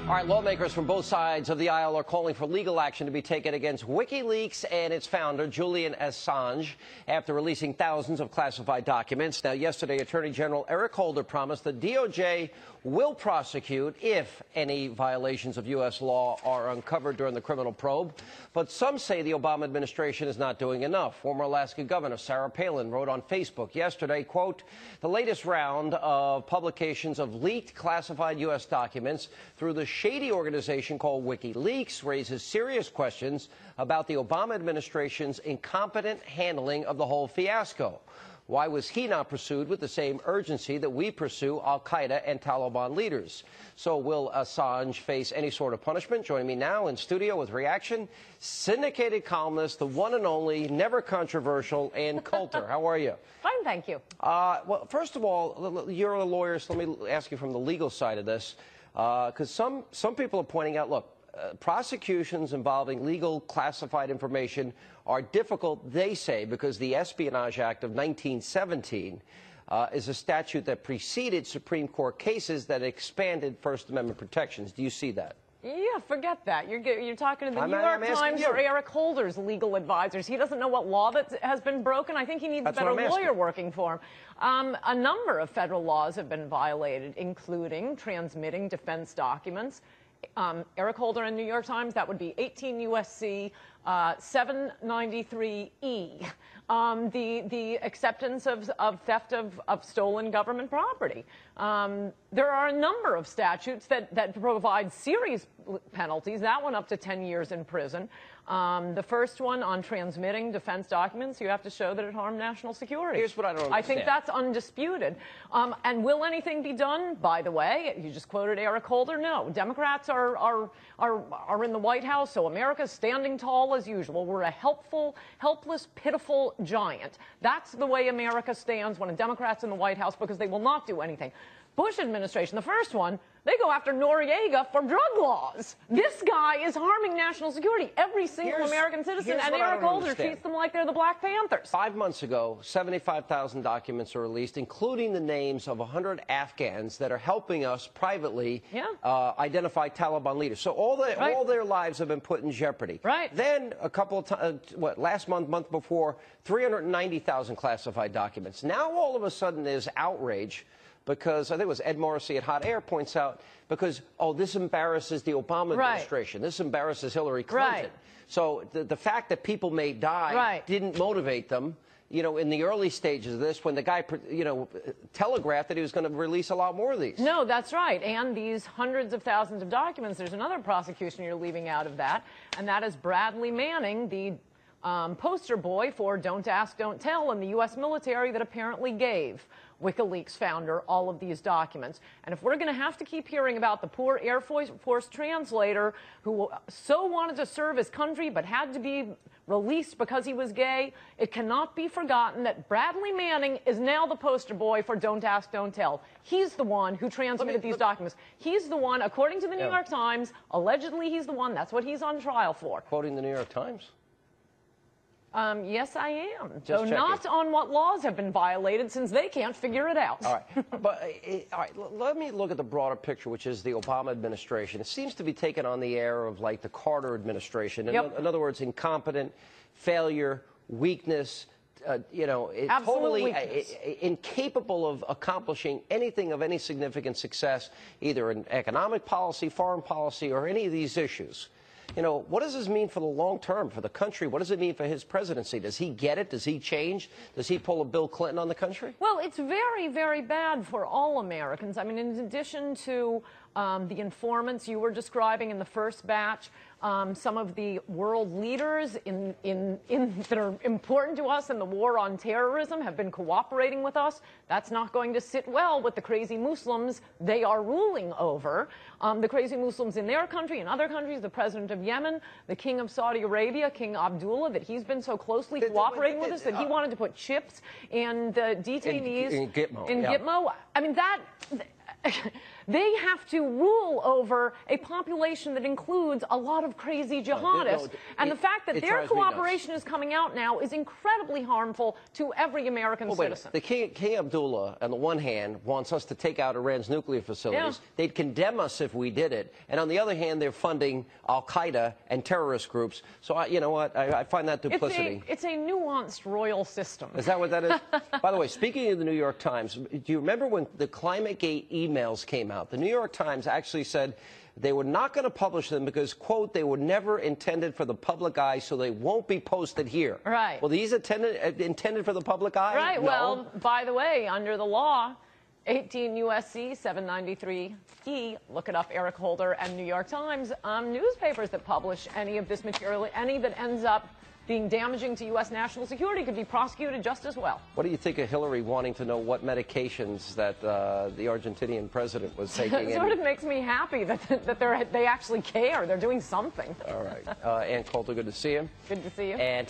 All right, lawmakers from both sides of the aisle are calling for legal action to be taken against Wikileaks and its founder, Julian Assange, after releasing thousands of classified documents. Now, yesterday, Attorney General Eric Holder promised the DOJ will prosecute if any violations of U.S. law are uncovered during the criminal probe. But some say the Obama administration is not doing enough. Former Alaska Governor Sarah Palin wrote on Facebook yesterday, quote, "The latest round of publications of leaked classified U.S. documents through the shady organization called Wikileaks raises serious questions about the Obama administration's incompetent handling of the whole fiasco. Why was he not pursued with the same urgency that we pursue al-Qaeda and Taliban leaders? So will Assange face any sort of punishment?" Joining me now in studio with reaction, syndicated columnist, the one and only, never controversial, Ann Coulter. How are you? Fine, thank you. Well, first of all, you're a lawyer, so let me ask you from the legal side of this, because some people are pointing out, look, prosecutions involving legal classified information are difficult, they say, because the Espionage Act of 1917 is a statute that preceded Supreme Court cases that expanded First Amendment protections. Do you see that? Yeah, forget that. You're talking to the New York Times or Eric Holder's legal advisors. He doesn't know what law that has been broken. I think he needs a better lawyer working for him. A number of federal laws have been violated, including transmitting defense documents. Eric Holder in New York Times, that would be 18 U.S.C. 793E, the acceptance of theft of stolen government property. There are a number of statutes that provide serious penalties, that one up to 10 years in prison. The first one on transmitting defense documents, you have to show that it harmed national security. Here's what I don't understand. I think that's undisputed. And will anything be done? By the way, you just quoted Eric Holder. No, Democrats are in the White House, so America's standing tall as usual. We're a helpless, pitiful giant. That's the way America stands when a Democrat's in the White House, because they will not do anything. Bush administration, the first one, they go after Noriega for drug laws. This guy is harming national security, every single American citizen, and Eric Holder treats them like they're the Black Panthers. 5 months ago, 75,000 documents were released, including the names of 100 Afghans that are helping us privately identify Taliban leaders. So all their lives have been put in jeopardy. Right. Then a couple of times, last month before, 390,000 classified documents. Now all of a sudden there's outrage, because I think it was Ed Morrissey at Hot Air points out, because, oh, this embarrasses the Obama administration. This embarrasses Hillary Clinton. So the fact that people may die didn't motivate them, you know, in the early stages of this, when the guy, you know, telegraphed that he was going to release a lot more of these. No, that's right. And these hundreds of thousands of documents, there's another prosecution you're leaving out of that, and that is Bradley Manning, the poster boy for Don't Ask, Don't Tell in the U.S. military, that apparently gave Wikileaks founder all of these documents. And if we're going to have to keep hearing about the poor Air Force translator who so wanted to serve his country but had to be released because he was gay, it cannot be forgotten that Bradley Manning is now the poster boy for Don't Ask, Don't Tell. He's the one who transmitted these documents. He's the one, according to the New York Times, allegedly he's the one. That's what he's on trial for. Quoting the New York Times? Yes, I am. So not on what laws have been violated, since they can't figure it out. All right. But all right, let me look at the broader picture, which is the Obama administration. It seems to be taking on the air of like the Carter administration. In other words, incompetent, failure, weakness, you know, totally incapable of accomplishing anything of any significant success, either in economic policy, foreign policy, or any of these issues. You know, what does this mean for the long term, for the country? What does it mean for his presidency? Does he get it? Does he change? Does he pull a Bill Clinton on the country? Well, it's very, very bad for all Americans. I mean, in addition to the informants you were describing in the first batch, some of the world leaders that are important to us in the war on terrorism have been cooperating with us. That's not going to sit well with the crazy Muslims they are ruling over. The crazy Muslims in their country and other countries, the president of Yemen, the king of Saudi Arabia, King Abdullah, that he's been so closely cooperating with us that he wanted to put chips in the detainees in Gitmo. Gitmo. I mean, they have to rule over a population that includes a lot of crazy jihadists. And the fact that their cooperation is coming out now is incredibly harmful to every American citizen. The King Abdullah, on the one hand, wants us to take out Iran's nuclear facilities. Yeah. They'd condemn us if we did it. And on the other hand, they're funding al-Qaeda and terrorist groups. So, you know what? I find that duplicity. It's a nuanced royal system. Is that what that is? By the way, speaking of the New York Times, do you remember when the ClimateGate emails came out? The New York Times actually said they were not going to publish them because, quote, they were never intended for the public eye, so they won't be posted here. Right. Well, these intended for the public eye? Right. No. Well, by the way, under the law, 18 U.S.C. 793E, look it up, Eric Holder and New York Times, newspapers that publish any of this material, any that ends up being damaging to U.S. national security, could be prosecuted just as well. What do you think of Hillary wanting to know what medications that the Argentinian president was taking? It sort of makes me happy that they actually care. They're doing something. All right. Ann Coulter, good to see you. Good to see you. And